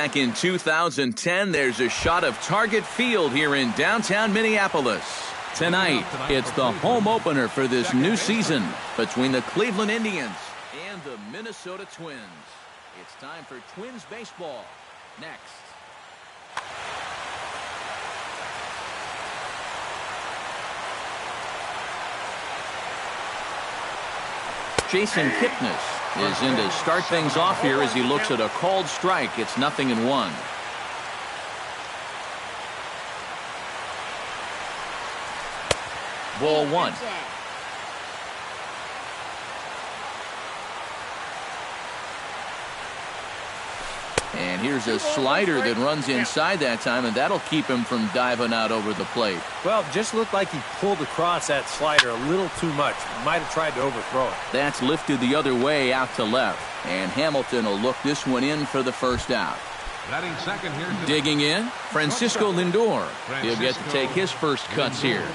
back in 2010, there's a shot of Target Field here in downtown Minneapolis. Tonight, it's the home opener for this new season between the Cleveland Indians and the Minnesota Twins. It's time for Twins baseball. Next. Jason Kipnis is in to start things off here as he looks at a called strike. It's 0-1. Ball one. And here's a slider that runs inside that time, and that'll keep him from diving out over the plate. Well, just looked like he pulled across that slider a little too much. Might have tried to overthrow it. That's lifted the other way out to left. And Hamilton will look this one in for the first out. Second here digging in, Francisco Lindor. He'll get to take his first cuts here.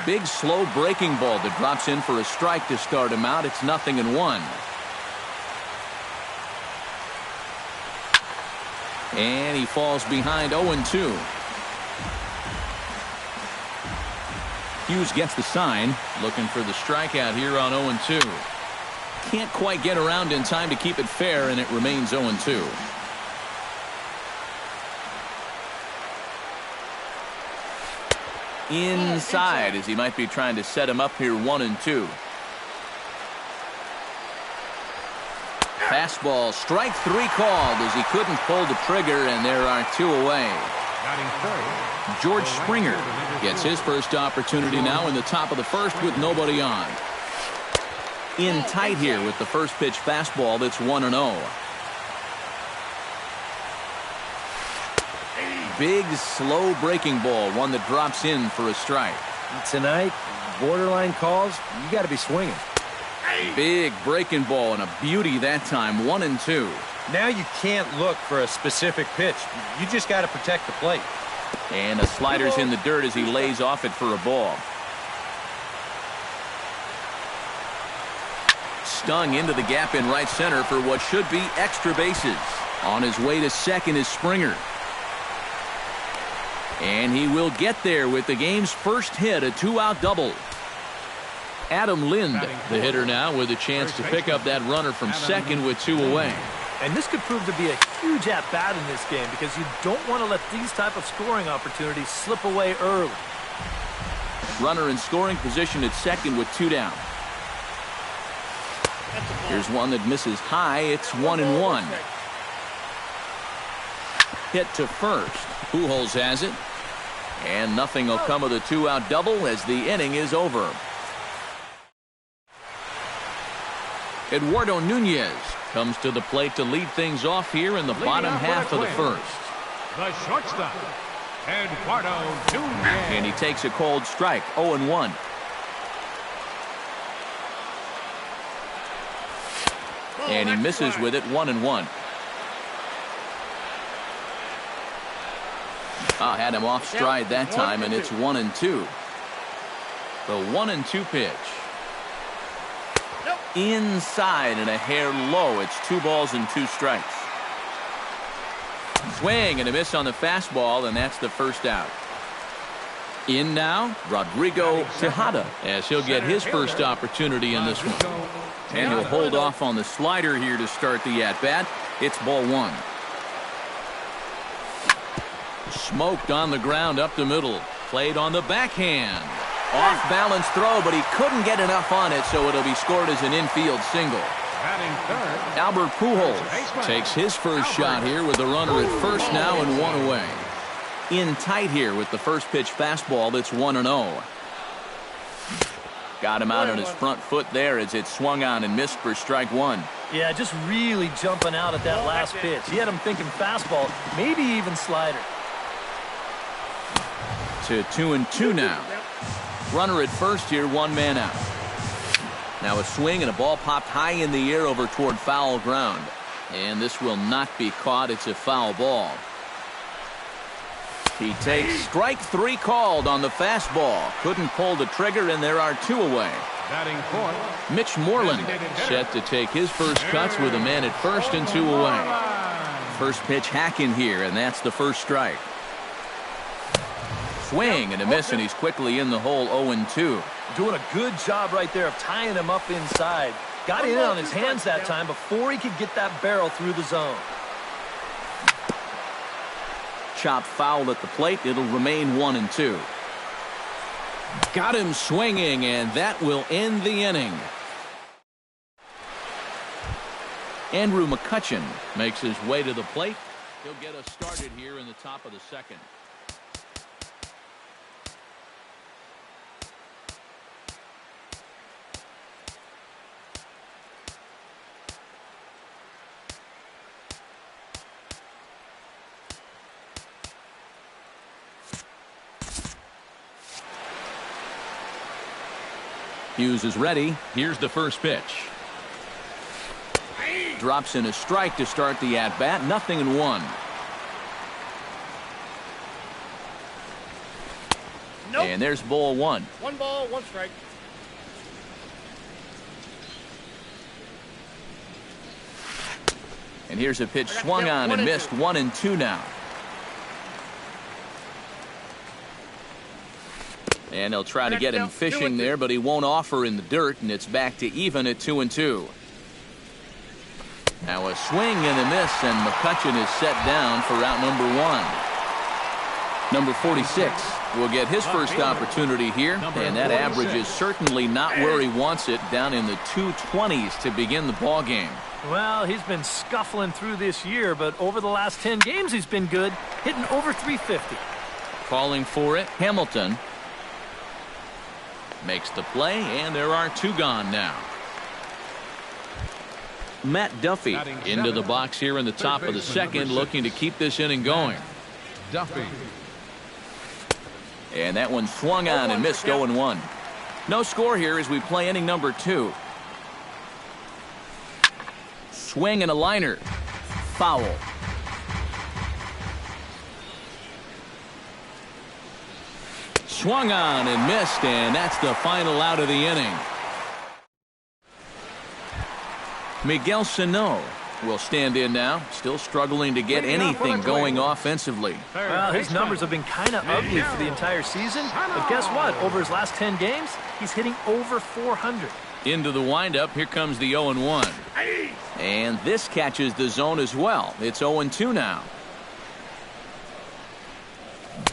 Big slow breaking ball that drops in for a strike to start him out. It's 0-1. And he falls behind 0-2. Hughes gets the sign, looking for the strikeout here on 0-2. Can't quite get around in time to keep it fair, and it remains 0-2. Inside, as he might be trying to set him up here 1-2. Fastball, strike three called as he couldn't pull the trigger, and there are two away. George Springer gets his first opportunity now in the top of the first with nobody on. In tight here with the first pitch fastball that's 1-0. Big slow breaking ball, one that drops in for a strike. Tonight, borderline calls, you got to be swinging. Big breaking ball and a beauty that time, 1-2. Now you can't look for a specific pitch. You just got to protect the plate. And a slider's in the dirt as he lays off it for a ball. Stung into the gap in right center for what should be extra bases. On his way to second is Springer. And he will get there with the game's first hit, a two-out double. Adam Lind, the hitter now, with a chance to pick up that runner from second with two away. And this could prove to be a huge at-bat in this game because you don't want to let these type of scoring opportunities slip away early. Runner in scoring position at second with two down. Here's one that misses high. It's 1-1. Hit to first. Pujols has it. And nothing will come of the two-out double as the inning is over. Eduardo Nunez comes to the plate to lead things off here in the bottom half of the first. The shortstop, Eduardo Nunez. And he takes a cold strike, 0-1. And he misses with it, 1-1. Had him off stride that time, and it's 1-2. The 1-2 pitch. Inside and a hair low. It's 2 balls and 2 strikes. Swing and a miss on the fastball, and that's the first out. In now, Rodrigo Tejada, as he'll get his first opportunity in this one. And he'll hold off on the slider here to start the at-bat. It's ball one. Smoked on the ground up the middle. Played on the backhand. Off-balance throw, but he couldn't get enough on it, so it'll be scored as an infield single. Albert Pujols takes his first shot here with the runner at first now and 1 away. In tight here with the first pitch fastball that's 1-0. Got him out on his front foot there as it swung on and missed for strike one. Yeah, just really jumping out at that last pitch. He had him thinking fastball, maybe even slider. To 2-2 now. Runner at first here, 1 man out. Now a swing and a ball popped high in the air over toward foul ground. And this will not be caught. It's a foul ball. He takes strike 3 called on the fastball. Couldn't pull the trigger, and there are 2 away. Mitch Moreland set to take his first cuts with a man at first and 2 away. First pitch hacking here, and that's the first strike. Swing and a miss, and he's quickly in the hole. 0-2. Doing a good job right there of tying him up inside. Got in on his hands that time before he could get that barrel through the zone. Chop foul at the plate. It'll remain 1-2. Got him swinging, and that will end the inning. Andrew McCutchen makes his way to the plate. He'll get us started here in the top of the second. Hughes is ready. Here's the first pitch. Drops in a strike to start the at-bat. 0-1. Nope. And there's ball one. 1 ball, 1 strike. And here's a pitch swung on and missed. 1-2 now. And they'll try to get him fishing there, but he won't offer in the dirt, and it's back to even at 2-2. Now a swing and a miss, and McCutchen is set down for out number 1. Number 46 will get his first opportunity here, and that average is certainly not where he wants it, down in the 220s to begin the ball game. Well, he's been scuffling through this year, but over the last 10 games he's been good, hitting over 350. Calling for it, Hamilton makes the play, and there are 2 gone now. Matt Duffy into the box here in the top of the second, looking to keep this inning going. Duffy. And that one swung on and missed. 0-1. No score here as we play inning number 2. Swing and a liner. Foul. Swung on and missed, and that's the final out of the inning. Miguel Sano will stand in now, still struggling to get anything going offensively. Well, his numbers have been kind of ugly for the entire season, but guess what? Over his last 10 games, he's hitting over 400. Into the windup, here comes the 0-1. And this catches the zone as well. It's 0-2 now.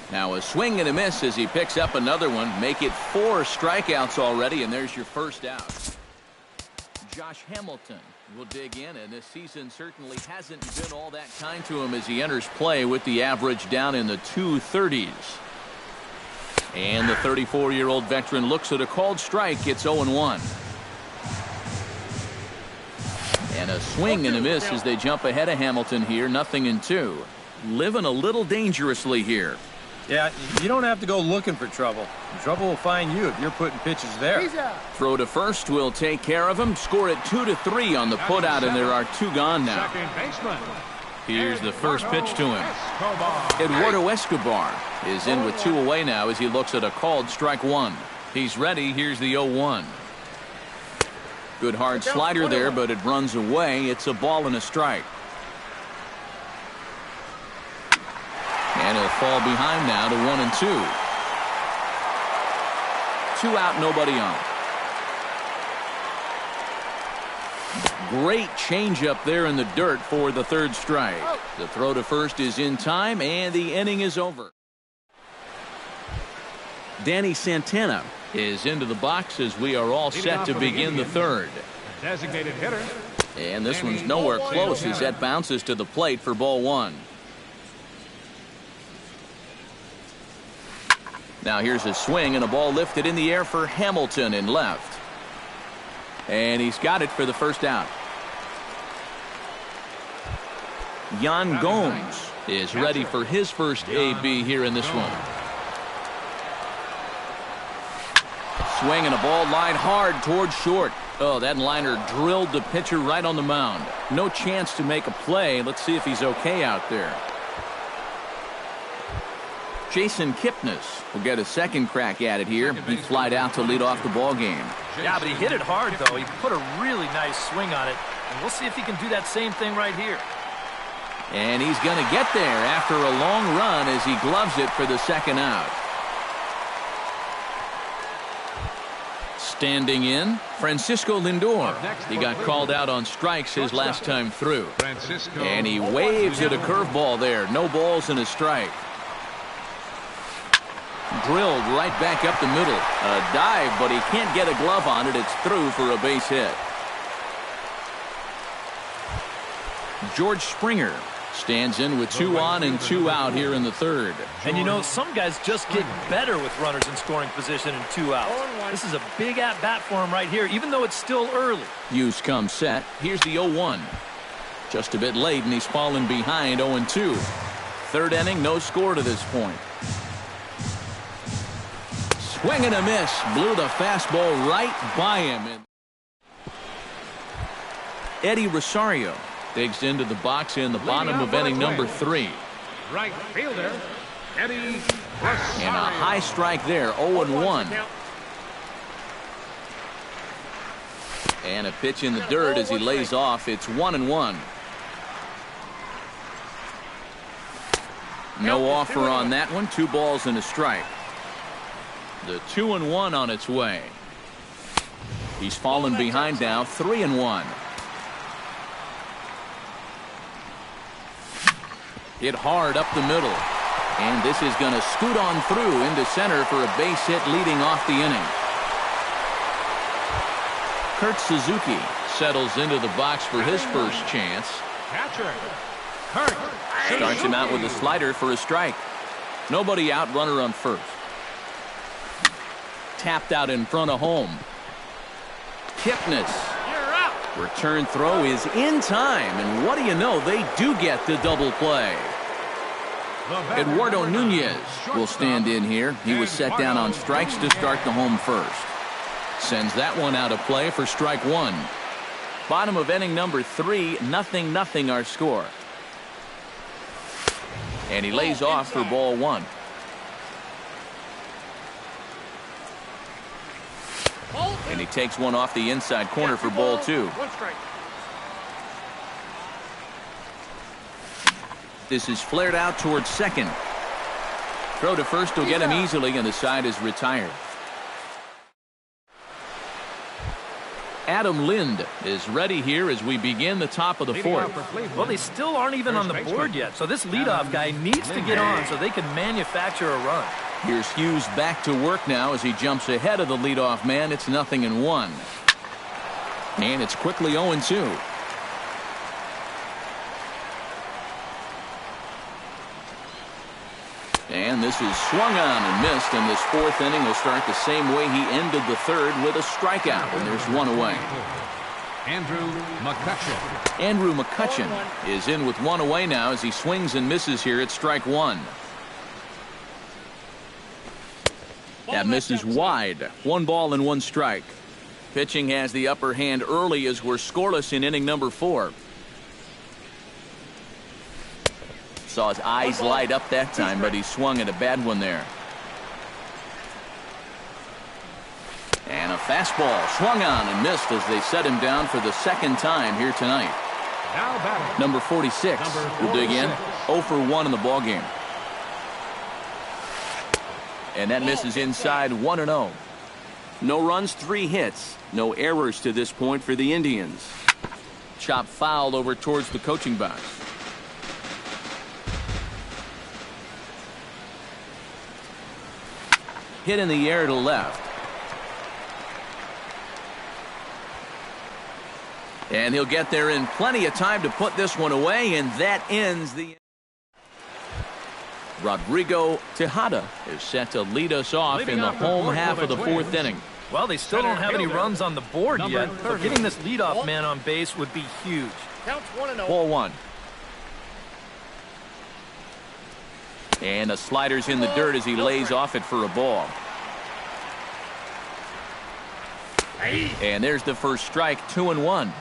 Now a swing and a miss as he picks up another one. Make it 4 strikeouts already, and there's your first out. Josh Hamilton will dig in, and this season certainly hasn't been all that kind to him as he enters play with the average down in the 230s. And the 34-year-old veteran looks at a called strike. It's 0-1. And a swing and a miss as they jump ahead of Hamilton here. 0-2. Living a little dangerously here. Yeah, you don't have to go looking for trouble. Trouble will find you if you're putting pitches there. Throw to first will take care of him. Score it 2-3 on the putout, and there are 2 gone now. Second baseman. Here's the first pitch to him. Eduardo Escobar is in with 2 away now as he looks at a called strike 1. He's ready. Here's the 0-1. Good hard slider there, but it runs away. It's a ball and a strike. And he'll fall behind now to 1-2. 2 out, nobody on. Great changeup there in the dirt for the 3rd strike. The throw to first is in time, and the inning is over. Danny Santana is into the box as we are all set to begin the 3rd. Designated hitter. And this one's nowhere close as that bounces to the plate for ball 1. Now here's a swing and a ball lifted in the air for Hamilton in left. And he's got it for the first out. Yan Gomes is ready for his first AB here in this one. Swing and a ball line hard towards short. Oh, that liner drilled the pitcher right on the mound. No chance to make a play. Let's see if he's okay out there. Jason Kipnis will get a second crack at it here. He flied out to lead off the ball game. Yeah, but he hit it hard, though. He put a really nice swing on it, and we'll see if he can do that same thing right here. And he's going to get there after a long run as he gloves it for the second out. Standing in, Francisco Lindor. He got called out on strikes his last time through. And he waves at a curveball there. No balls and a strike. Drilled right back up the middle. A dive, but he can't get a glove on it. It's through for a base hit. George Springer stands in with 2 on and 2 out here in the third. And you know, some guys just get better with runners in scoring position and 2 outs. This is a big at-bat for him right here, even though it's still early. Use comes set. Here's the 0-1. Just a bit late, and he's fallen behind 0-2. Third inning, no score to this point. Swing and a miss. Blew the fastball right by him. Eddie Rosario digs into the box in the bottom of inning number 3. Right fielder, Eddie Rosario. And a high strike there, 0-1. And a pitch in the dirt as he lays off. It's 1-1. No offer on that one. 2 balls and a strike. The 2-1 on its way. He's fallen behind now, 3-1. Hit hard up the middle. And this is going to scoot on through into center for a base hit leading off the inning. Kurt Suzuki settles into the box for his first chance. Catcher, Kurt. Starts him out with a slider for a strike. Nobody out, runner on first. Tapped out in front of home. Kipnis. You're out. Return throw is in time, and what do you know, they do get the double play. Eduardo Nunez will stand in here. He was set down on strikes to start the home first. Sends that one out of play for strike 1. Bottom of inning number 3, 0-0 our score. And he lays off for ball 1. And he takes one off the inside corner for ball 2. 1 strike. This is flared out towards second. Throw to first will get him easily, and the side is retired. Adam Lind is ready here as we begin the top of the 4th. Well, they still aren't even on the board yet, so this leadoff guy needs to get on so they can manufacture a run. Here's Hughes back to work now as he jumps ahead of the leadoff man. It's 0-1. And it's quickly 0-2. And this is swung on and missed, and this 4th inning will start the same way he ended the 3rd with a strikeout, and there's 1 away. Andrew McCutchen is in with 1 away now as he swings and misses here at strike 1. That misses wide. 1 ball and 1 strike. Pitching has the upper hand early as we're scoreless in inning number 4. Saw his eyes light up that time, but he swung at a bad one there. And a fastball swung on and missed as they set him down for the 2nd time here tonight. Number 46 will dig in. 0 for 1 in the ballgame. And that misses inside, 1-0. No runs, 3 hits. No errors to this point for the Indians. Chop fouled over towards the coaching box. Hit in the air to left. And he'll get there in plenty of time to put this one away, and that ends the... Rodrigo Tejada is set to lead us off in the home half of the 4th inning. Well, they still don't have any runs on the board yet, but getting this leadoff man on base would be huge. Counts 1-0. Ball 1. And the slider's in the dirt as he lays off it for a ball. And there's the first strike, 2-1.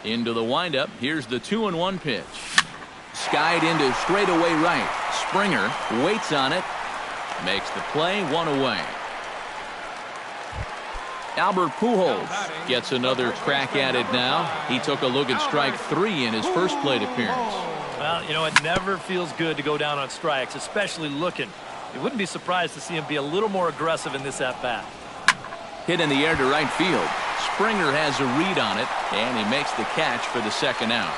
Into the windup. Here's the 2-1 pitch. Skied into straightaway right. Springer waits on it. Makes the play, 1 away. Albert Pujols gets another crack at it now. He took a look at strike 3 in his first plate appearance. Well, you know, it never feels good to go down on strikes, especially looking. You wouldn't be surprised to see him be a little more aggressive in this at-bat. Hit in the air to right field. Springer has a read on it, and he makes the catch for the second out.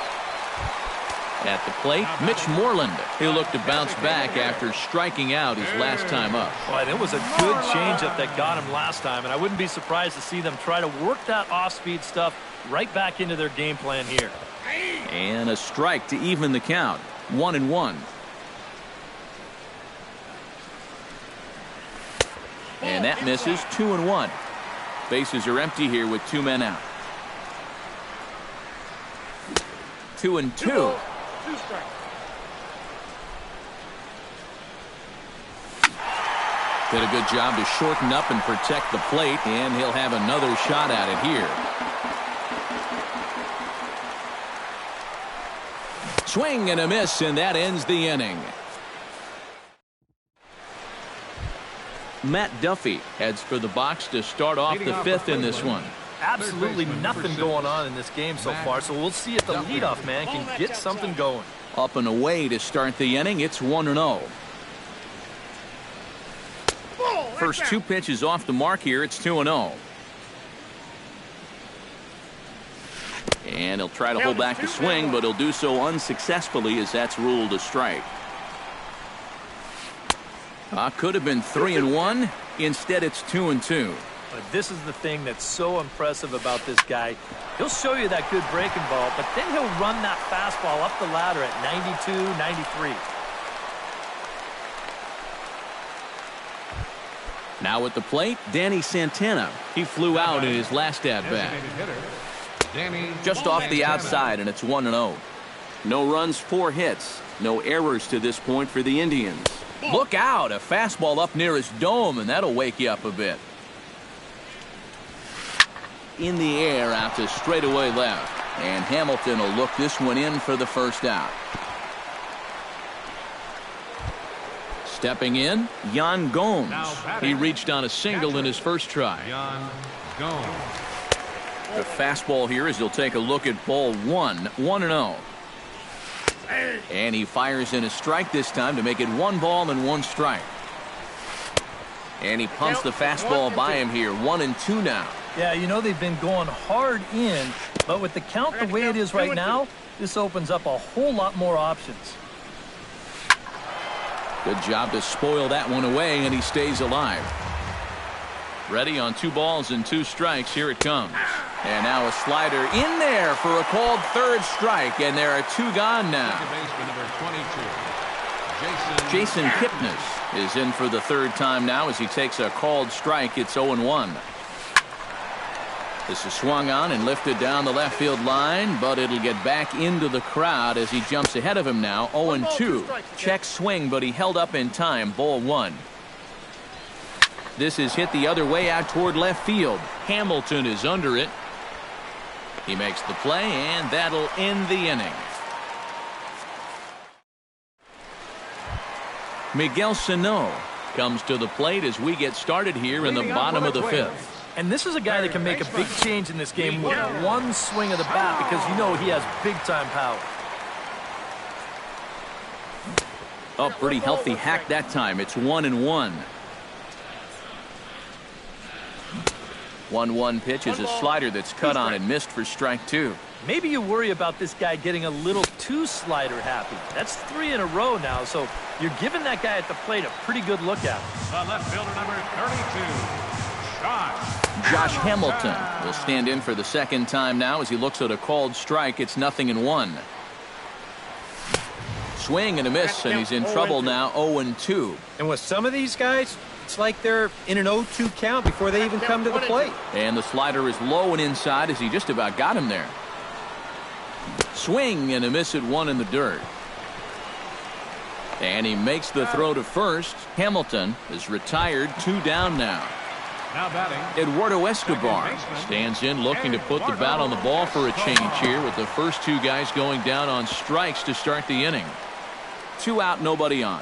At the plate, Mitch Moreland. He'll look to bounce back after striking out his last time up. Boy, that was a good changeup that got him last time, and I wouldn't be surprised to see them try to work that off-speed stuff right back into their game plan here. And a strike to even the count. 1-1. And that misses. 2-1. Bases are empty here with 2 men out. 2-2. Did a good job to shorten up and protect the plate, and he'll have another shot at it here. Swing and a miss, and that ends the inning. Matt Duffy heads for the box to start off the 5th in this one. Absolutely nothing going on in this game so far, so we'll see if the leadoff man can get something going. Up and away to start the inning. It's 1-0. First 2 pitches off the mark here. It's 2-0. And he'll try to hold back the swing, but he'll do so unsuccessfully as that's ruled a strike. Could have been 3-1. Instead, it's 2-2. But this is the thing that's so impressive about this guy. He'll show you that good breaking ball, but then he'll run that fastball up the ladder at 92, 93. Now at the plate, Danny Santana. He flew out in his last at-bat. Just off the outside, and it's 1-0. No runs, 4 hits. No errors to this point for the Indians. Look out, a fastball up near his dome, and that'll wake you up a bit. In the air out to straightaway left, and Hamilton will look this one in for the first out. Stepping in, Yan Gomes. He reached on a single in his first try. The fastball here as he'll take a look at ball 1, 1-0. And he fires in a strike this time to make it 1 ball and 1 strike. And he pumps the fastball by him here. 1-2 now. Yeah, you know they've been going hard in, but with the count the way it is right now, this opens up a whole lot more options. Good job to spoil that one away, and he stays alive. Ready on 2 balls and 2 strikes. Here it comes. And now a slider in there for a called 3rd strike, and there are 2 gone now. Jason Kipnis is in for the 3rd time now as he takes a called strike. It's 0-1. This is swung on and lifted down the left field line, but it'll get back into the crowd as he jumps ahead of him now. 0-2. Check swing, but he held up in time. Ball 1. This is hit the other way out toward left field. Hamilton is under it. He makes the play, and that'll end the inning. Miguel Sano comes to the plate as we get started here in the bottom of the 5th. And this is a guy that can make a big change in this game with 1 swing of the bat because you know he has big-time power. Oh, pretty healthy hack that time. It's 1-1. 1-1 pitch is a slider that's cut on and missed for strike 2. Maybe you worry about this guy getting a little too slider happy. That's 3 in a row now, so you're giving that guy at the plate a pretty good look at him. The left fielder, number 32, Josh Hamilton will stand in for the 2nd time now as he looks at a called strike. It's 0-1. Swing and a miss, and he's in trouble now. 0-2. And with some of these guys, it's like they're in an 0-2 count before they even come to the plate. And the slider is low and inside as he just about got him there. Swing and a miss at 1 in the dirt. And he makes the throw to first. Hamilton is retired. 2 down now. now batting. Eduardo Escobar stands in looking to put the bat on the ball for a change here with the first 2 guys going down on strikes to start the inning. 2 out, nobody on.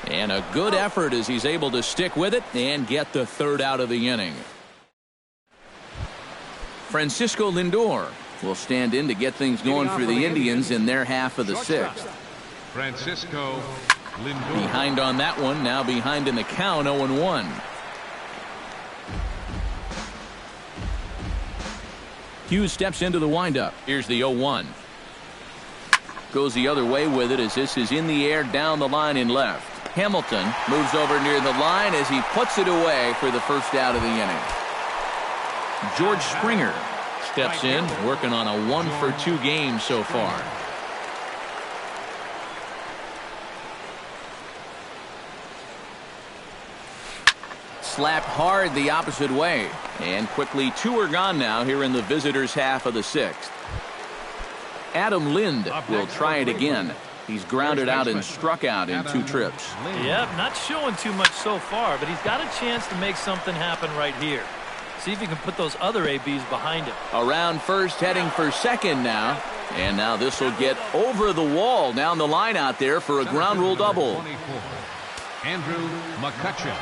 And a good effort as he's able to stick with it and get the third out of the inning. Francisco Lindor will stand in to get things going for the Indians in their half of the sixth. Francisco Lindor. Behind on that one, now behind in the count, 0-1. Hughes steps into the windup. Here's the 0-1. Goes the other way with it as this is in the air down the line in left. Hamilton moves over near the line as he puts it away for the first out of the inning. George Springer steps in, working on a 1-for-2 game so far. Slapped hard the opposite way. And quickly 2 are gone now here in the visitors' half of the sixth. Adam Lind will try it again. He's grounded out and struck out in 2 trips. Yep, not showing too much so far, but he's got a chance to make something happen right here. See if he can put those other ABs behind him. Around first, heading for second now. And now this will get over the wall down the line out there for a ground rule double. Andrew McCutcheon.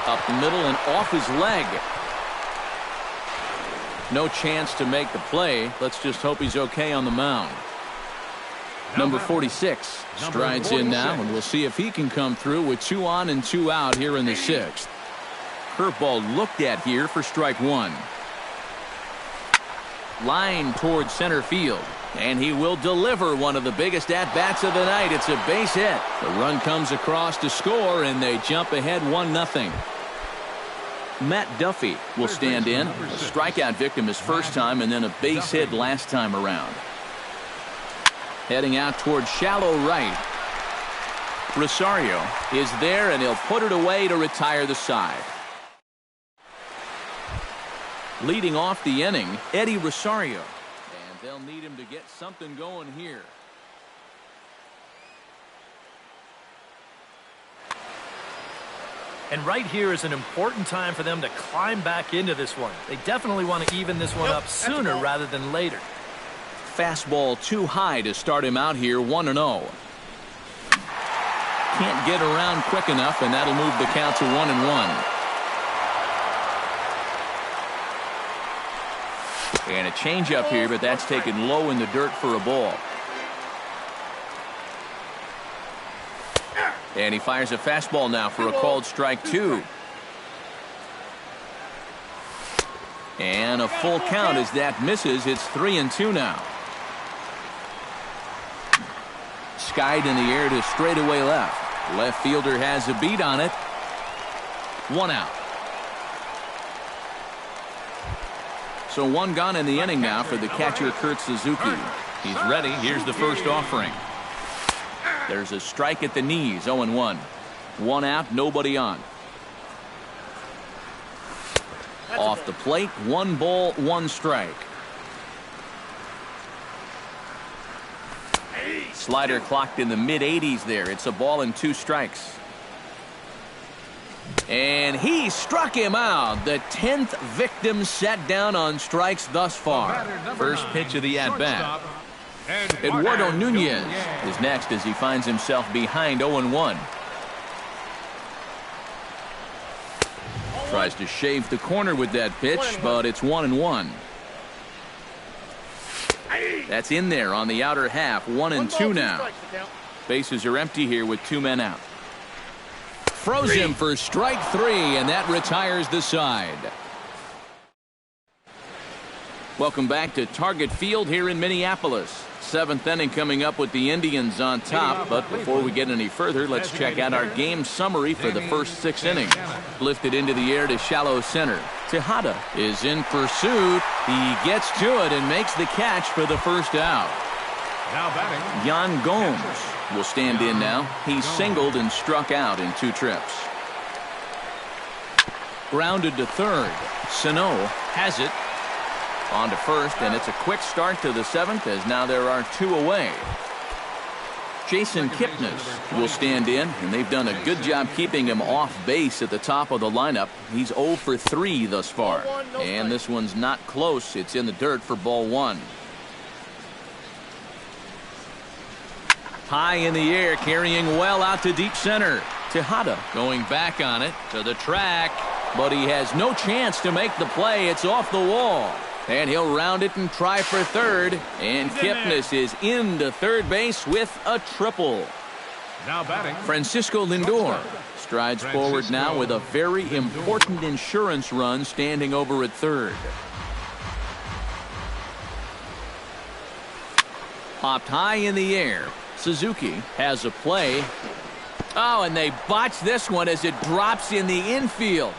Up the middle and off his leg. No chance to make the play. Let's just hope he's okay on the mound. Number 46 strides in now, and we'll see if he can come through with 2 on and 2 out here in the sixth. Curveball looked at here for strike 1. Line towards center field, and he will deliver one of the biggest at-bats of the night. It's a base hit. The run comes across to score, and they jump ahead 1-0. Matt Duffy will stand in. A strikeout victim his first time, and then a base hit last time around. Heading out towards shallow right. Rosario is there, and he'll put it away to retire the side. Leading off the inning, Eddie Rosario. And they'll need him to get something going here. And right here is an important time for them to climb back into this one. They definitely want to even this one up sooner rather than later. Fastball too high to start him out here, 1-0. Can't get around quick enough, and that'll move the count to 1-1. And a changeup here, but that's taken low in the dirt for a ball. And he fires a fastball now for a called strike 2. And a full count as that misses. It's 3-2 now. Skied in the air to straightaway left. Left fielder has a beat on it. 1 out. So 1 gone in the inning now for the catcher Kurt Suzuki. He's ready. Here's the first offering. There's a strike at the knees. 0-1. 1 out, nobody on. Off the plate, 1 ball, 1 strike. Slider clocked in the mid-80s there. It's a ball and 2 strikes. And he struck him out. The 10th victim set down on strikes thus far. First pitch of the at-bat. Eduardo Nunez is next as he finds himself behind 0-1. Tries to shave the corner with that pitch, but it's 1-1. That's in there on the outer half. 1-2 now. Bases are empty here with 2 men out. Froze him for strike 3, and that retires the side. Welcome back to Target Field here in Minneapolis. 7th inning coming up with the Indians on top. But before we get any further, let's check out our game summary for the first 6 innings. Lifted into the air to shallow center. Tejada is in pursuit. He gets to it and makes the catch for the first out. Now batting, Yan Gomes will stand in now. He's singled and struck out in 2 trips. Grounded to third. Sano has it. On to first, and it's a quick start to the 7th as now there are 2 away. Jason Kipnis will stand in, and they've done a good job keeping him off base at the top of the lineup. He's 0 for 3 thus far. And this one's not close. It's in the dirt for ball 1. high in the air, carrying well out to deep center. Tejada going back on it to the track, but he has no chance to make the play. It's off the wall. And he'll round it and try for third. And Kipnis is into third base with a triple. Now batting, Francisco Lindor strides forward now with a very important insurance run standing over at third. Popped high in the air. Suzuki has a play. Oh, and they botch this one as it drops in the infield.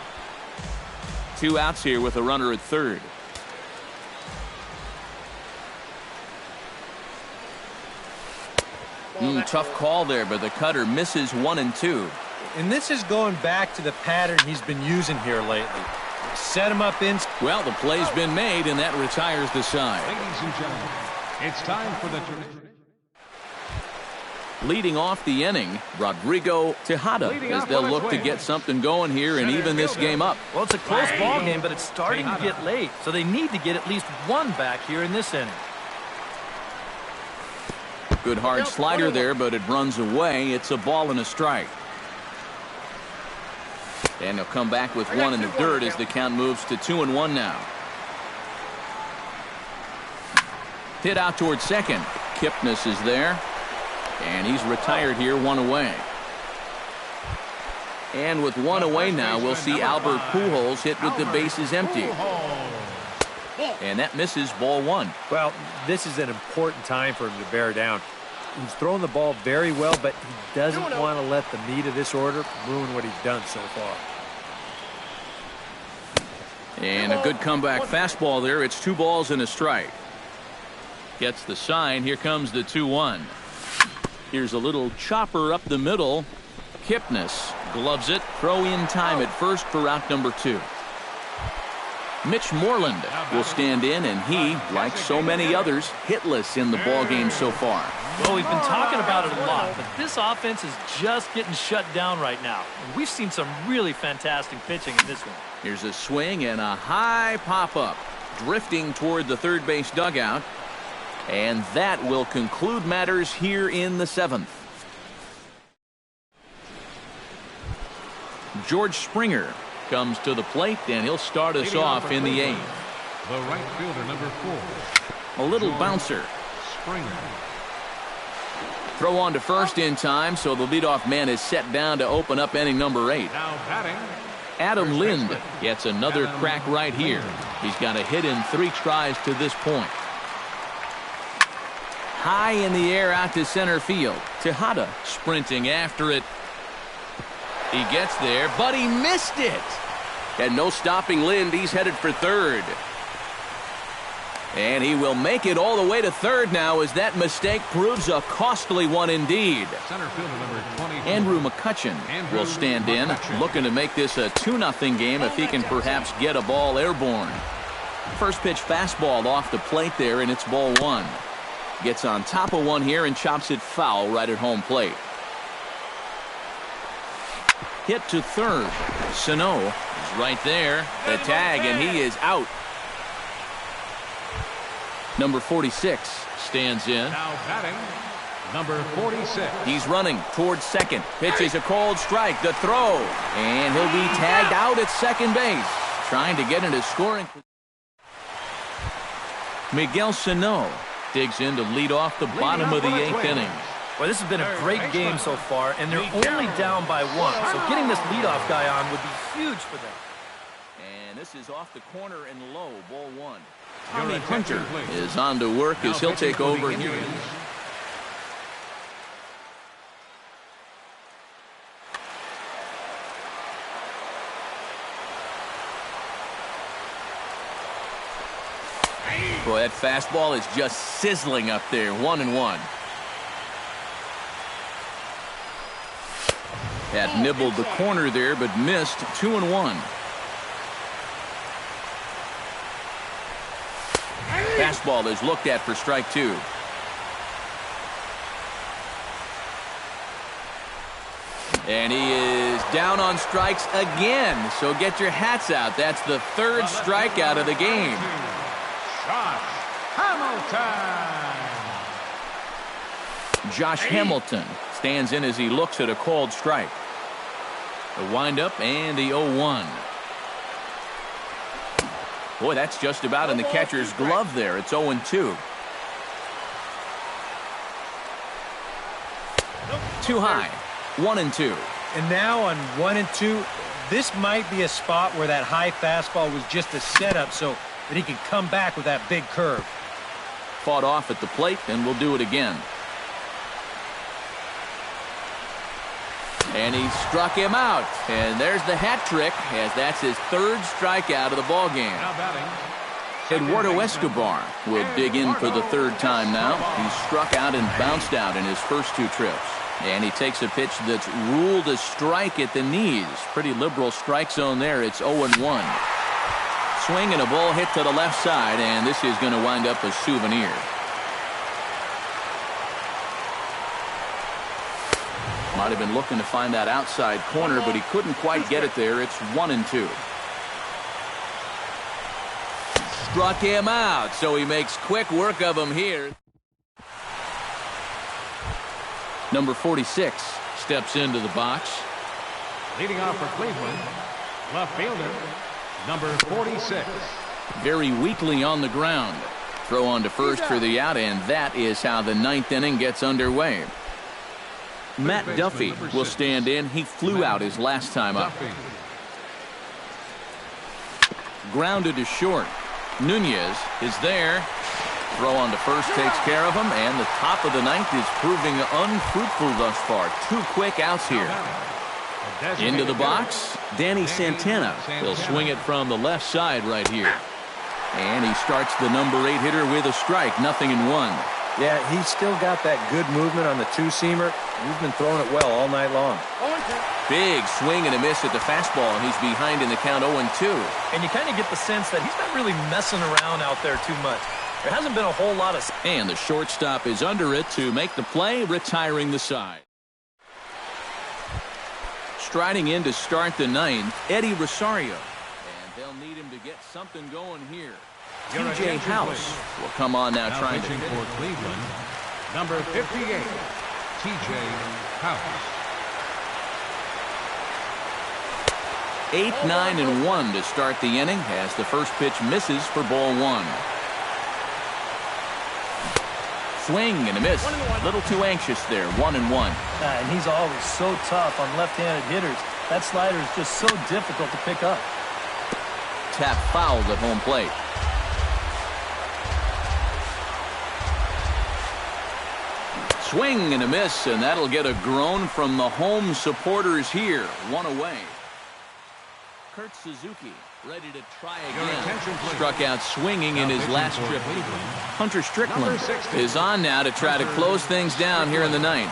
2 outs here with a runner at third. Tough call there, but the cutter misses 1 and 2. And this is going back to the pattern he's been using here lately. Set him up in. Well, the play's been made, and that retires the side. ladies and gentlemen, it's time for the Leading off the inning, Rodrigo Tejada, as they'll look to get something going here and even this game up. Well, it's a close ball game, but it's starting to get late, so they need to get at least one back here in this inning. Good hard slider there, but it runs away. It's a ball and a strike. And he'll come back with 1 in the dirt as the count moves to 2-1 now. Hit out towards second. Kipnis is there. And he's retired here, 1 away. And with 1 away now, we'll see Albert Pujols hit with the bases empty. And that misses ball 1. Well, this is an important time for him to bear down. He's throwing the ball very well, but he doesn't want to let the meat of this order ruin what he's done so far. And a good comeback fastball there. It's 2 balls and a strike. Gets the sign. Here comes the 2-1. Here's a little chopper up the middle. Kipnis gloves it. Throw in time at first for out number 2. Mitch Moreland will stand in, and he, like so many others, hitless in the ballgame so far. Well, we've been talking about it a lot, but this offense is just getting shut down right now. And we've seen some really fantastic pitching in this one. Here's a swing and a high pop-up, drifting toward the third base dugout. And that will conclude matters here in the 7th. George Springer comes to the plate, and he'll start us off in the 8th. The right fielder, number 4. A little bouncer. Springer. Throw on to first in time, so the leadoff man is set down to open up inning number 8. Now batting, Adam Lind gets another crack right here. He's got a hit in 3 tries to this point. High in the air out to center field. Tejada sprinting after it. He gets there, but he missed it. And no stopping Lind. He's headed for third. And he will make it all the way to third now, as that mistake proves a costly one indeed. center fielder, number 20. Andrew McCutchen will stand in, looking to make this a 2-0 game if he can perhaps get a ball airborne. First pitch fastball off the plate there, and it's ball 1. Gets on top of one here and chops it foul right at home plate. Hit to third. Sano is right there. The tag, and he is out. Number 46 stands in. Now batting, number 46. He's running towards second. Pitches a cold strike. The throw. And he'll be tagged out at second base. Trying to get into scoring. Miguel Sano digs in to lead off the bottom of the 8th inning. Well, this has been a great game so far, and they're only down by 1. So getting this leadoff guy on would be huge for them. And this is off the corner and low, ball 1. Tommy Hunter is on to work as he'll take over here. Boy, that fastball is just sizzling up there. 1-1. Had nibbled the corner there, but missed. 2-1. Fastball is looked at for strike 2. And he is down on strikes again. So get your hats out. That's the 3rd strikeout of the game. Josh Hamilton. Josh Hamilton stands in as he looks at a called strike. The windup and the 0-1. Boy, that's just about in the catcher's glove there. It's 0-2. Too high. 1-2. And now on 1-2, this might be a spot where that high fastball was just a setup so that he can come back with that big curve. Fought off at the plate, and we'll do it again. And he struck him out. And there's the hat trick, as that's his third strikeout of the ball game. Eduardo Escobar will dig in for the third time now. He struck out and bounced out in his first two trips. And he takes a pitch that's ruled a strike at the knees. Pretty liberal strike zone there. It's 0-1. Swing and a ball hit to the left side, and this is going to wind up a souvenir. Might have been looking to find that outside corner, but he couldn't quite get it there. It's 1-2. Struck him out, so he makes quick work of him here. Number 46 steps into the box. Leading off for Cleveland, left fielder, number 46. Very weakly on the ground. Throw on to first for the out, and that is how the ninth inning gets underway. Matt Duffy will stand in. He flew out his last time up. Grounded to short. Nunez is there. Throw on to first takes care of him, and the top of the ninth is proving unfruitful thus far. 2 quick outs here. Into the box, Danny Santana. He'll swing it from the left side right here. And he starts the number 8 hitter with a strike. 0-1. Yeah, he's still got that good movement on the two-seamer. He's been throwing it well all night long. Big swing and a miss at the fastball, and he's behind in the count 0-2. And you kind of get the sense that he's not really messing around out there too much. There hasn't been a whole lot of... And the shortstop is under it to make the play, retiring the side. Striding in to start the ninth, Eddie Rosario. And they'll need him to get something going here. TJ House will come on now trying to... for Cleveland, number 58, TJ House. 8, 9, and 1 to start the inning as the first pitch misses for ball 1. Swing and a miss. A little too anxious there. 1-1. And he's always so tough on left-handed hitters. That slider is just so difficult to pick up. Tap fouled at home plate. Swing and a miss, and that'll get a groan from the home supporters here. 1 away. Kurt Suzuki ready to try again. Struck out swinging in his last trip. Hunter Strickland is on now to try to close things down here in the ninth.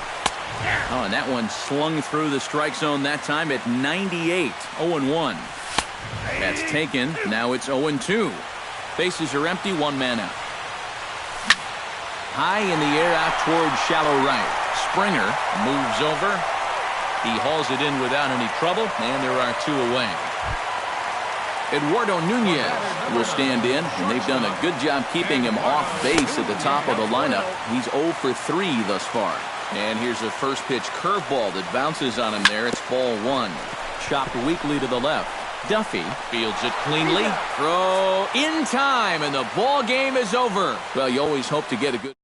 Oh, and that one slung through the strike zone that time at 98. 0-1. That's taken. Now it's 0-2. Bases are empty. 1 man out. High in the air out towards shallow right. Springer moves over. He hauls it in without any trouble, and there are 2 away. Eduardo Nunez will stand in, and they've done a good job keeping him off base at the top of the lineup. He's 0 for 3 thus far. And here's a first pitch curveball that bounces on him there. It's ball 1. Chopped weakly to the left. Duffy fields it cleanly. Throw in time, and the ball game is over. Well, you always hope to get a good...